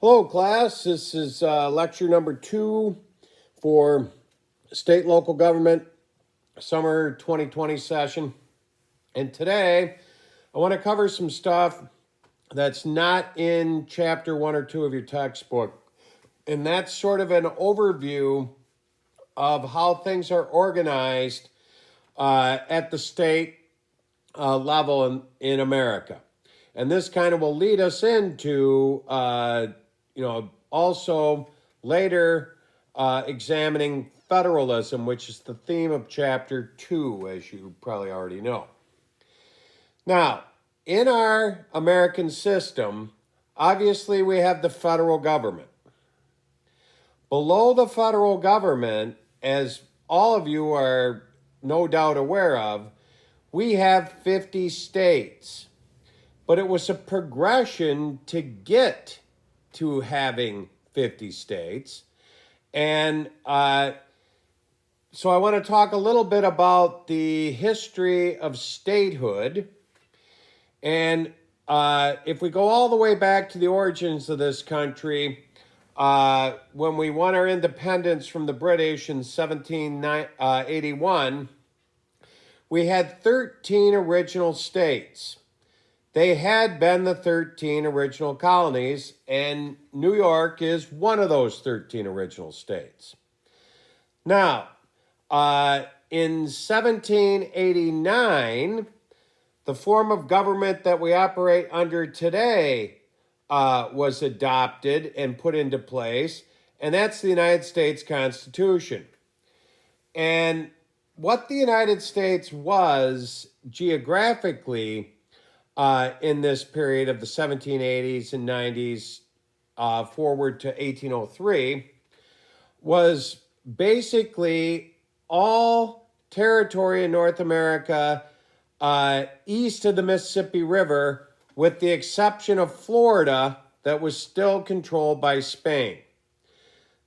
Hello, class. This is lecture number 2 for State and Local Government Summer 2020 session. And today, I want to cover some stuff that's not in Chapter 1 or 2 of your textbook. And that's sort of an overview of how things are organized at the state level in America. And this kind of will lead us into also later examining federalism, which is the theme of Chapter 2, as you probably already know. Now, in our American system, obviously we have the federal government. Below the federal government, as all of you are no doubt aware of, we have 50 states. But it was a progression to get to having 50 states. And so I want to talk a little bit about the history of statehood. And if we go all the way back to the origins of this country, when we won our independence from the British in 1781, we had 13 original states. They had been the 13 original colonies, and New York is one of those 13 original states. Now, in 1789, the form of government that we operate under today was adopted and put into place, and that's the United States Constitution. And what the United States was geographically in this period of the 1780s and 90s forward to 1803 was basically all territory in North America east of the Mississippi River, with the exception of Florida that was still controlled by Spain.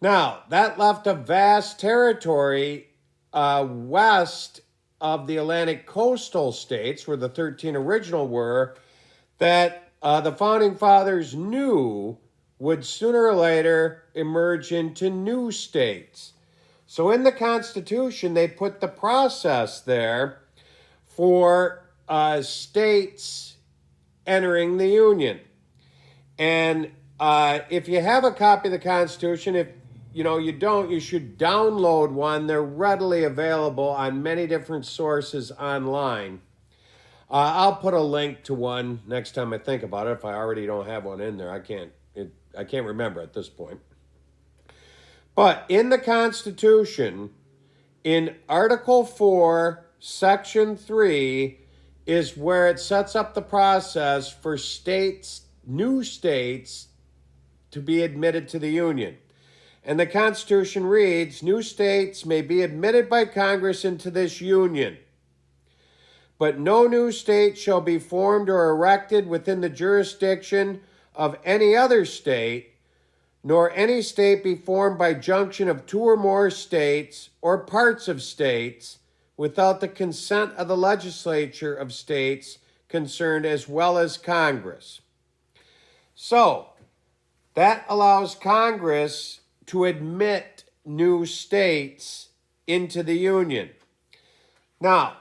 Now, that left a vast territory west of the Atlantic coastal states, where the 13 original were, that the Founding Fathers knew would sooner or later emerge into new states. So in the Constitution, they put the process there for states entering the Union. And if you have a copy of the Constitution, if you don't, you should download one. They're readily available on many different sources online. I'll put a link to one next time I think about it. If I already don't have one in there, I can't remember at this point. But in the Constitution, in Article 4, Section 3, is where it sets up the process for new states, to be admitted to the Union. And the Constitution reads, "New states may be admitted by Congress into this Union, but no new state shall be formed or erected within the jurisdiction of any other state, nor any state be formed by junction of two or more states or parts of states without the consent of the legislature of states concerned as well as Congress." So, that allows Congress to admit new states into the Union. Now,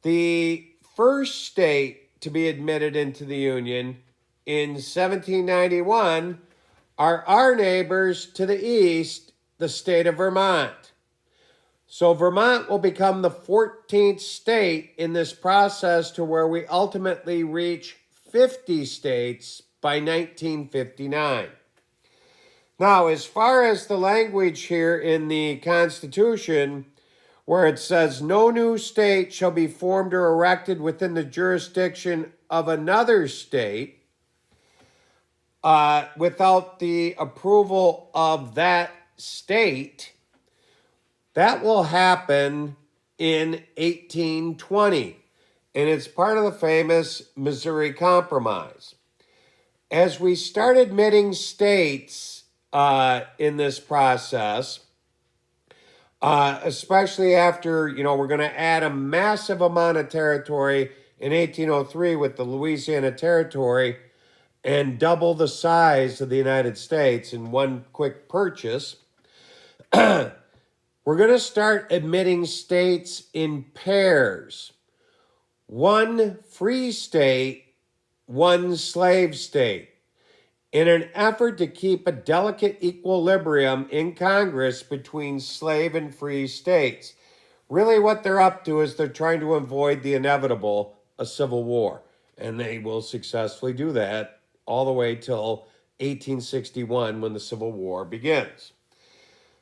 the first state to be admitted into the Union in 1791 are our neighbors to the east, the state of Vermont. So Vermont will become the 14th state in this process, to where we ultimately reach 50 states by 1959. Now, as far as the language here in the Constitution, where it says, "No new state shall be formed or erected within the jurisdiction of another state without the approval of that state," that will happen in 1820. And it's part of the famous Missouri Compromise. As we start admitting states in this process, especially after, we're going to add a massive amount of territory in 1803 with the Louisiana Territory, and double the size of the United States in one quick purchase, we're going to start admitting states in pairs. One free state, one slave state, in an effort to keep a delicate equilibrium in Congress between slave and free states. Really what they're up to is they're trying to avoid the inevitable, a civil war. And they will successfully do that all the way till 1861 when the Civil War begins.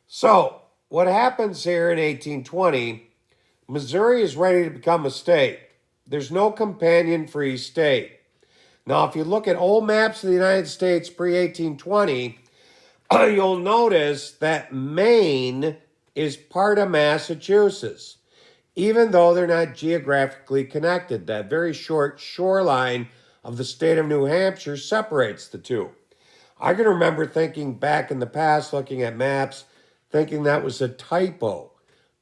So what happens here in 1820, Missouri is ready to become a state. There's no companion free state. Now, if you look at old maps of the United States pre-1820, you'll notice that Maine is part of Massachusetts, even though they're not geographically connected. That very short shoreline of the state of New Hampshire separates the two. I can remember thinking back in the past, looking at maps, thinking that was a typo.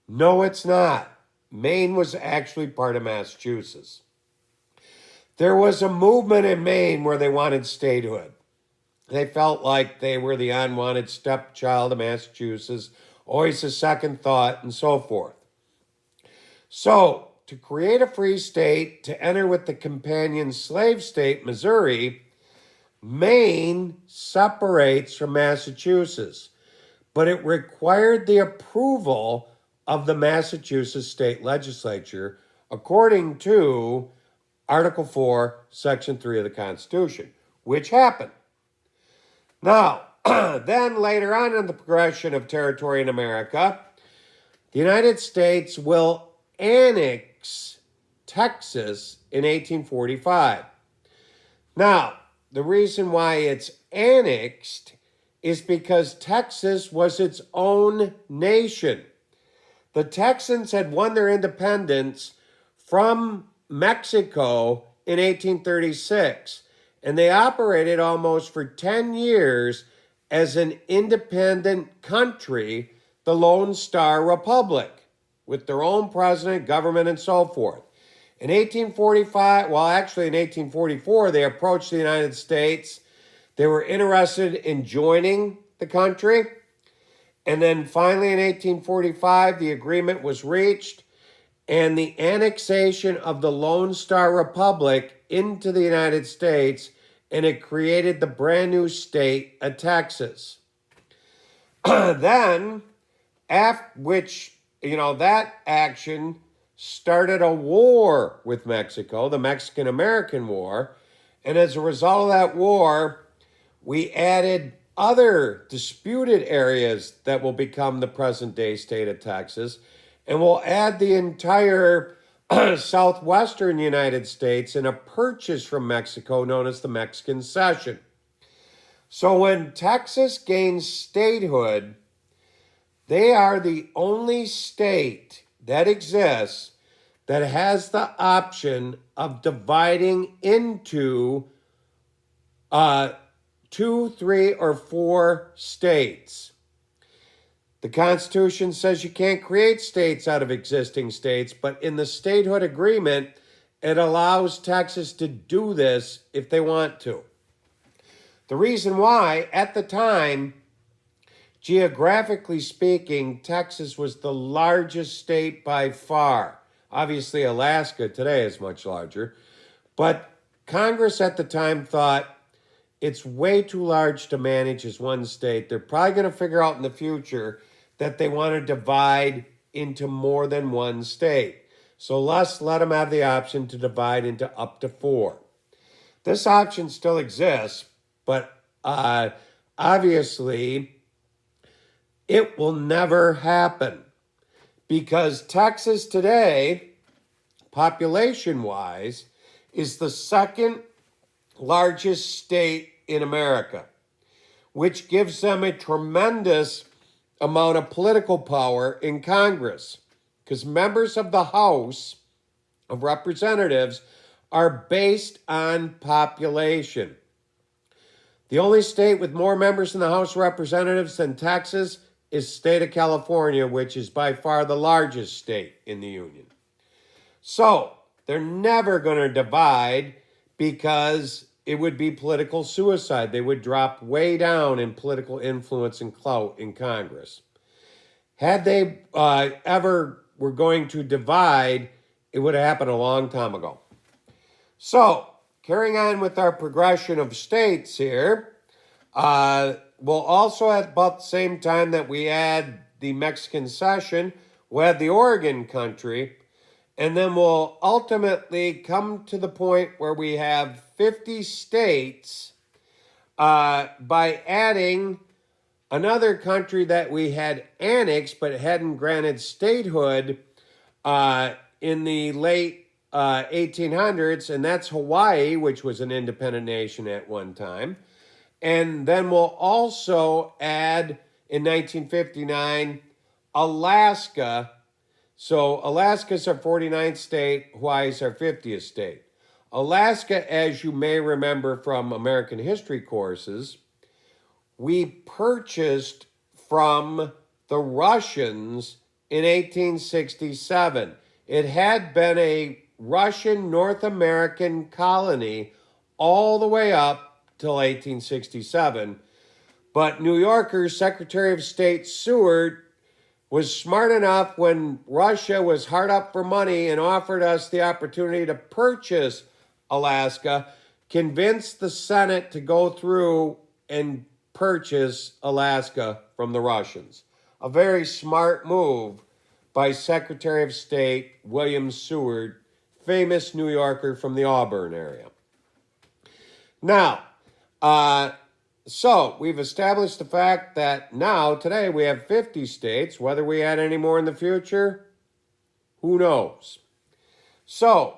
No, it's not. Maine was actually part of Massachusetts. There was a movement in Maine where they wanted statehood. They felt like they were the unwanted stepchild of Massachusetts, always a second thought, and so forth. So, to create a free state, to enter with the companion slave state, Missouri, Maine separates from Massachusetts, but it required the approval of the Massachusetts state legislature, according to Article 4, Section 3 of the Constitution, which happened. Now, then later on in the progression of territory in America, the United States will annex Texas in 1845. Now, the reason why it's annexed is because Texas was its own nation. The Texans had won their independence from Mexico in 1836, and they operated almost for 10 years as an independent country, the Lone Star Republic, with their own president, government, and so forth. In 1845, well, actually in 1844, they approached the United States. They were interested in joining the country. And then finally in 1845, the agreement was reached, and the annexation of the Lone Star Republic into the United States, and it created the brand new state of Texas. Then, that action started a war with Mexico, the Mexican-American War, and as a result of that war, we added other disputed areas that will become the present-day state of Texas, and we'll add the entire southwestern United States in a purchase from Mexico known as the Mexican Cession. So when Texas gains statehood, they are the only state that exists that has the option of dividing into 2, 3, or 4 states. The Constitution says you can't create states out of existing states, but in the statehood agreement, it allows Texas to do this if they want to. The reason why, at the time, geographically speaking, Texas was the largest state by far. Obviously, Alaska today is much larger, but Congress at the time thought it's way too large to manage as one state. They're probably going to figure out in the future that they want to divide into more than one state. So let's let them have the option to divide into up to 4. This option still exists, but obviously it will never happen because Texas today, population-wise, is the second largest state in America, which gives them a tremendous amount of political power in Congress because members of the House of Representatives are based on population. The only state with more members in the House of Representatives than Texas is the state of California, which is by far the largest state in the Union. So they're never going to divide because it would be political suicide. They would drop way down in political influence and clout in Congress. Had they ever were going to divide, it would have happened a long time ago. So, carrying on with our progression of states here, we'll also, at about the same time that we add the Mexican cession, we'll add the Oregon country, and then we'll ultimately come to the point where we have 50 states by adding another country that we had annexed but hadn't granted statehood in the late 1800s, and that's Hawaii, which was an independent nation at one time. And then we'll also add, in 1959, Alaska. So Alaska's our 49th state, Hawaii's our 50th state. Alaska, as you may remember from American history courses, we purchased from the Russians in 1867. It had been a Russian North American colony all the way up till 1867. But New Yorker's Secretary of State Seward was smart enough when Russia was hard up for money and offered us the opportunity to purchase Alaska, convinced the Senate to go through and purchase Alaska from the Russians. A very smart move by Secretary of State William Seward, famous New Yorker from the Auburn area. Now, so we've established the fact that now, today, we have 50 states. Whether we add any more in the future, who knows? So,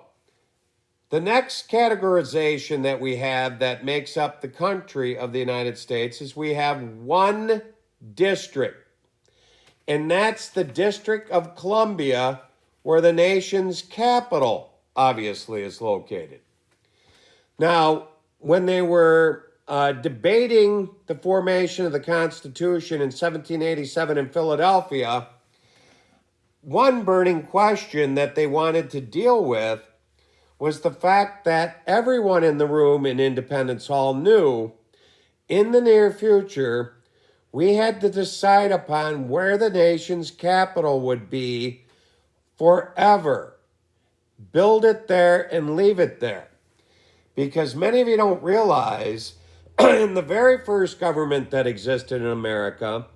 the next categorization that we have that makes up the country of the United States is we have one district. And that's the District of Columbia, where the nation's capital, obviously, is located. Now, when they were debating the formation of the Constitution in 1787 in Philadelphia, one burning question that they wanted to deal with was the fact that everyone in the room in Independence Hall knew in the near future we had to decide upon where the nation's capital would be forever. Build it there and leave it there. Because many of you don't realize, in the very first government that existed in America,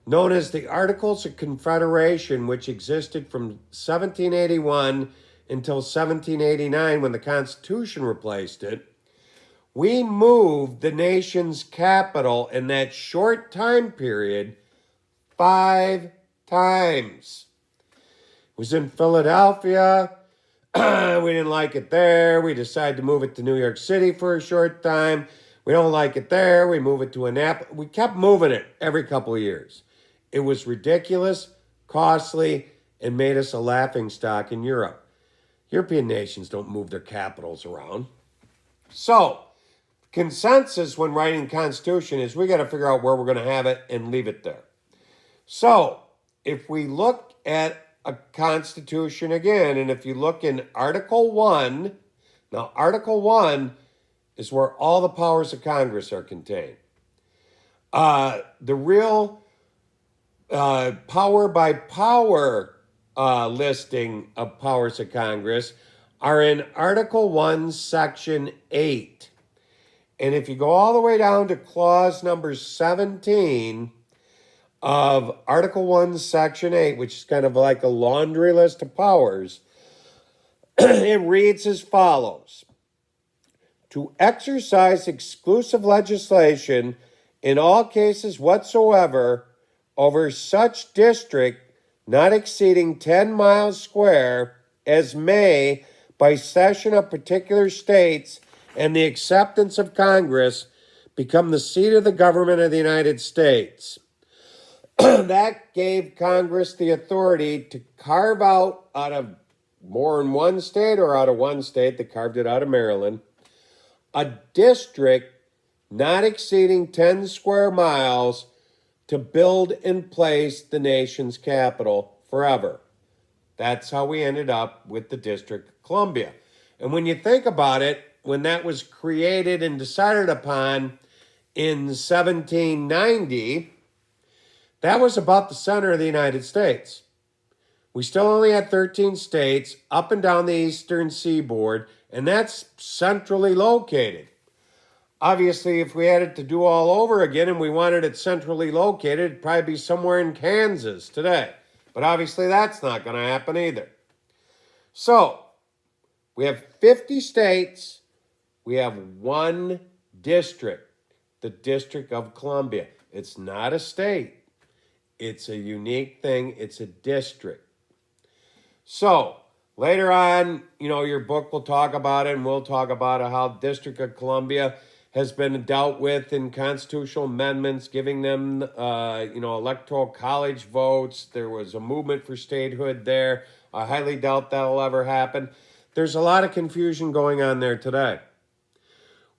known as the Articles of Confederation, which existed from 1781 until 1789 when the Constitution replaced it, we moved the nation's capital in that short time period 5 times. It was in Philadelphia. We didn't like it there. We decided to move it to New York City for a short time. We don't like it there. We move it to Annapolis. We kept moving it every couple of years. It was ridiculous, costly, and made us a laughingstock in Europe. European nations don't move their capitals around. So, consensus when writing the Constitution is we got to figure out where we're going to have it and leave it there. So, if we look at a Constitution again, and if you look in Article 1, now Article 1 is where all the powers of Congress are contained. The real power by power listing of powers of Congress are in Article 1, Section 8. And if you go all the way down to clause number 17 of Article 1, Section 8, which is kind of like a laundry list of powers, it reads as follows. To exercise exclusive legislation in all cases whatsoever over such district not exceeding 10 miles square as may, by cession of particular states and the acceptance of Congress, become the seat of the government of the United States. That gave Congress the authority to carve out of more than one state or out of one state, they carved it out of Maryland, a district not exceeding 10 square miles to build and place the nation's capital forever. That's how we ended up with the District of Columbia. And when you think about it, when that was created and decided upon in 1790, that was about the center of the United States. We still only had 13 states up and down the eastern seaboard, and that's centrally located. Obviously, if we had it to do all over again and we wanted it centrally located, it'd probably be somewhere in Kansas today. But obviously, that's not going to happen either. So, we have 50 states. We have one district, the District of Columbia. It's not a state. It's a unique thing. It's a district. So, later on, your book will talk about it, and we'll talk about it, how District of Columbia has been dealt with in constitutional amendments, giving them, electoral college votes. There was a movement for statehood there. I highly doubt that'll ever happen. There's a lot of confusion going on there today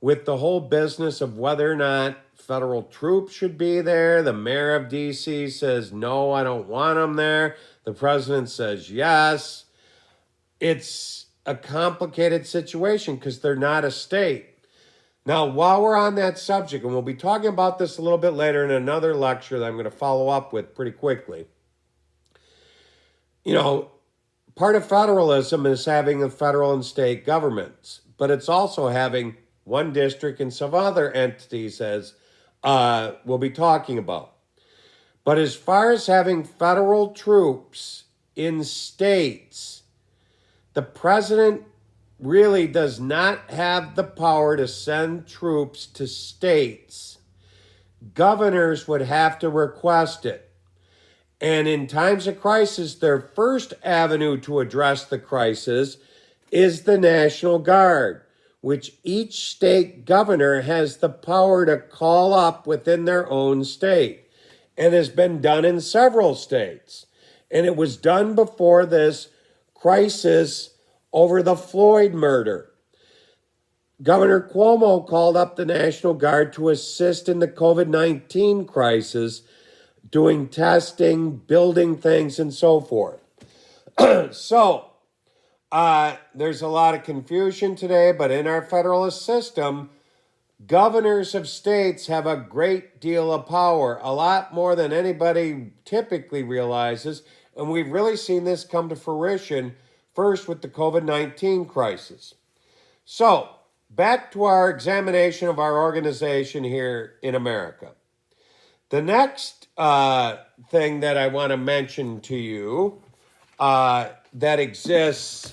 with the whole business of whether or not federal troops should be there. The mayor of D.C. says, no, I don't want them there. The president says yes. It's a complicated situation because they're not a state. Now, while we're on that subject, and we'll be talking about this a little bit later in another lecture that I'm going to follow up with pretty quickly. Part of federalism is having a federal and state governments, but it's also having one district and some other entities, as we'll be talking about. But as far as having federal troops in states, the president really does not have the power to send troops to states. Governors would have to request it. And in times of crisis, their first avenue to address the crisis is the National Guard, which each state governor has the power to call up within their own state, and has been done in several states. And it was done before this crisis over the Floyd murder. Governor Cuomo called up the National Guard to assist in the COVID-19 crisis, doing testing, building things, and so forth. So, there's a lot of confusion today, but in our federalist system, governors of states have a great deal of power, a lot more than anybody typically realizes, and we've really seen this come to fruition first with the COVID-19 crisis. So, back to our examination of our organization here in America. The next thing that I want to mention to you that exists,